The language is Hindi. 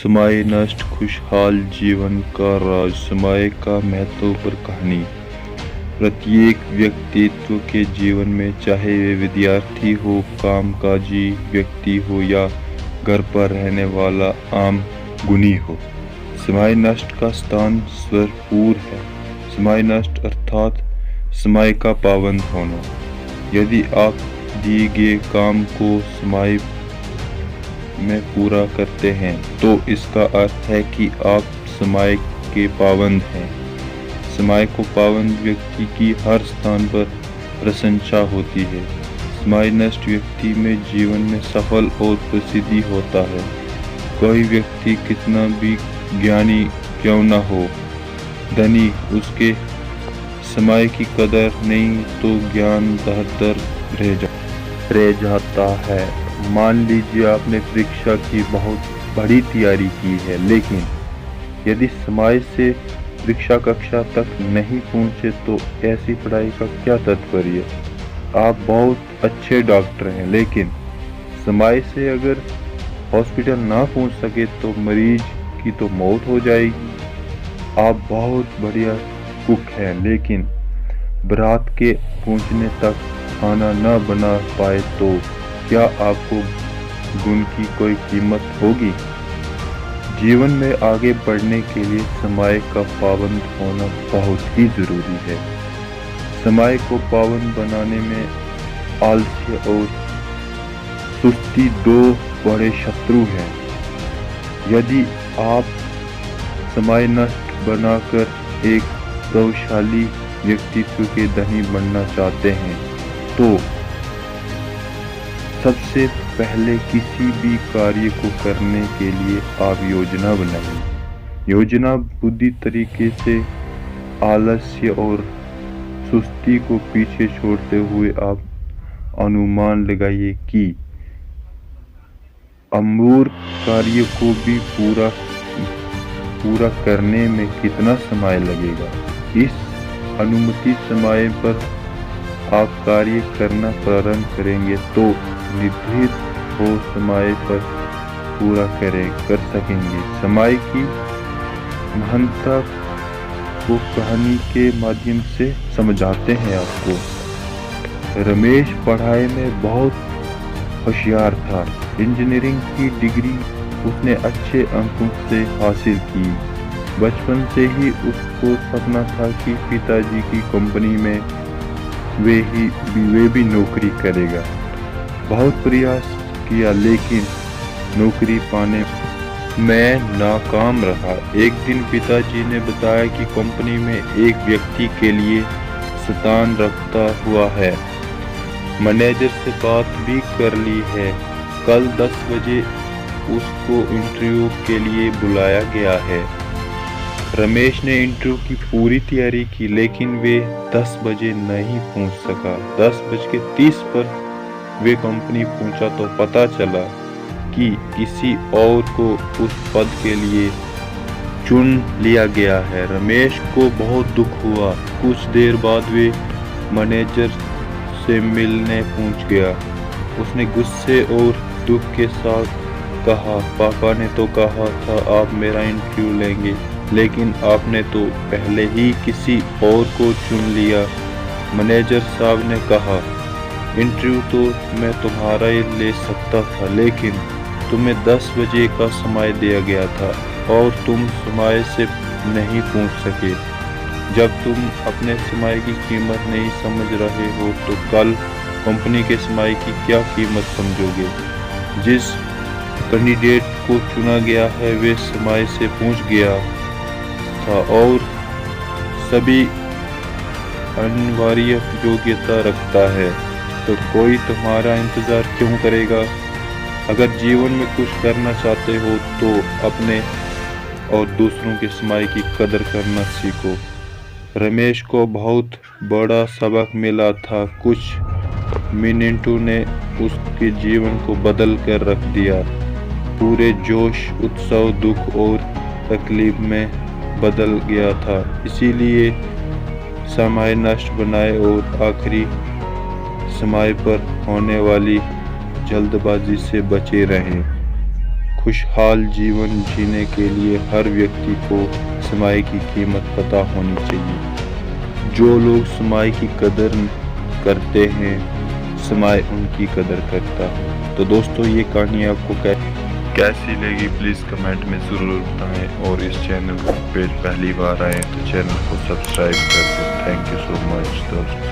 समाय नष्ट खुशहाल जीवन का राज। समय का महत्व पर कहानी। प्रत्येक व्यक्तित्व के जीवन में, चाहे वे विद्यार्थी हो, कामकाजी व्यक्ति हो या घर पर रहने वाला आम गुणी हो, समय नष्ट का स्थान भरपूर है। समय नष्ट अर्थात समय का पाबंद होना। यदि आप दिए गए काम को समय में पूरा करते हैं तो इसका अर्थ है कि आप समय के पाबंद हैं। समय को पाबंद व्यक्ति की हर स्थान पर प्रशंसा होती है। समय नष्ट व्यक्ति में जीवन में सफल और प्रसिद्धि होता है। कोई व्यक्ति कितना भी ज्ञानी क्यों न हो, धनी उसके समय की कदर नहीं तो ज्ञान दर रह जाता है। मान लीजिए आपने परीक्षा की बहुत बड़ी तैयारी की है, लेकिन यदि समय से परीक्षा कक्षा तक नहीं पहुंचे तो ऐसी पढ़ाई का क्या तात्पर्य। आप बहुत अच्छे डॉक्टर हैं, लेकिन समय से अगर हॉस्पिटल ना पहुंच सके तो मरीज की तो मौत हो जाएगी। आप बहुत बढ़िया कुक हैं, लेकिन बारात के पहुंचने तक खाना न बना पाए तो क्या आपको गुण की कोई कीमत होगी। जीवन में आगे बढ़ने के लिए समय का पाबंद होना बहुत ही जरूरी है। समय को पाबंद बनाने में आलस्य और सुस्ती दो बड़े शत्रु हैं। यदि आप समय नष्ट बनाकर एक प्रभावशाली व्यक्तित्व के धनी बनना चाहते हैं तो सबसे पहले किसी भी कार्य को करने के लिए आप योजना बनाइए। योजना बुद्धि तरीके से आलस्य और सुस्ती को पीछे छोड़ते हुए आप अनुमान लगाइए कि अमूर्त कार्य को भी पूरा करने में कितना समय लगेगा। इस अनुमानित समय पर आप कार्य करना प्रारंभ करेंगे तो निर्धारित हो समय पर पूरा कर सकेंगे। समय की महत्ता को कहानी के माध्यम से समझाते हैं आपको। रमेश पढ़ाई में बहुत होशियार था। इंजीनियरिंग की डिग्री उसने अच्छे अंकों से हासिल की। बचपन से ही उसको सपना था कि पिताजी की कंपनी में वे भी नौकरी करेगा। बहुत प्रयास किया लेकिन नौकरी पाने में नाकाम रहा। एक दिन पिताजी ने बताया कि कंपनी में एक व्यक्ति के लिए स्थान रखता हुआ है। मैनेजर से बात भी कर ली है। कल 10 बजे उसको इंटरव्यू के लिए बुलाया गया है। रमेश ने इंटरव्यू की पूरी तैयारी की, लेकिन वे 10 बजे नहीं पहुंच सका। 10:30 पर वे कंपनी पहुंचा तो पता चला कि किसी और को उस पद के लिए चुन लिया गया है। रमेश को बहुत दुख हुआ। कुछ देर बाद वे मैनेजर से मिलने पहुंच गया। उसने गुस्से और दुख के साथ कहा, पापा ने तो कहा था आप मेरा इंटरव्यू लेंगे, लेकिन आपने तो पहले ही किसी और को चुन लिया। मैनेजर साहब ने कहा, इंटरव्यू तो मैं तुम्हारा ही ले सकता था, लेकिन तुम्हें 10 बजे का समय दिया गया था और तुम समय से नहीं पहुंच सके। जब तुम अपने समय की कीमत नहीं समझ रहे हो तो कल कंपनी के समय की क्या कीमत समझोगे। जिस कैंडिडेट को चुना गया है वे समय से पहुंच गया था और सभी अनिवार्य योग्यता रखता है, तो कोई तुम्हारा इंतजार क्यों करेगा। अगर जीवन में कुछ करना चाहते हो तो अपने और दूसरों के समय की कदर करना सीखो। रमेश को बहुत बड़ा सबक मिला था। कुछ मिनटों ने उसके जीवन को बदल कर रख दिया। पूरे जोश, उत्सव, दुख और तकलीफ में बदल गया था। इसीलिए समय नष्ट बनाए और आखिरी समय पर होने वाली जल्दबाजी से बचे रहें। खुशहाल जीवन जीने के लिए हर व्यक्ति को समय की कीमत पता होनी चाहिए। जो लोग समय की कदर करते हैं, समय उनकी कदर करता है। तो दोस्तों, ये कहानी आपको कैसी लगी प्लीज़ कमेंट में ज़रूर बताएं, और इस चैनल पे पहली बार आए तो चैनल को सब्सक्राइब कर दें। थैंक यू सो मच दोस्तों।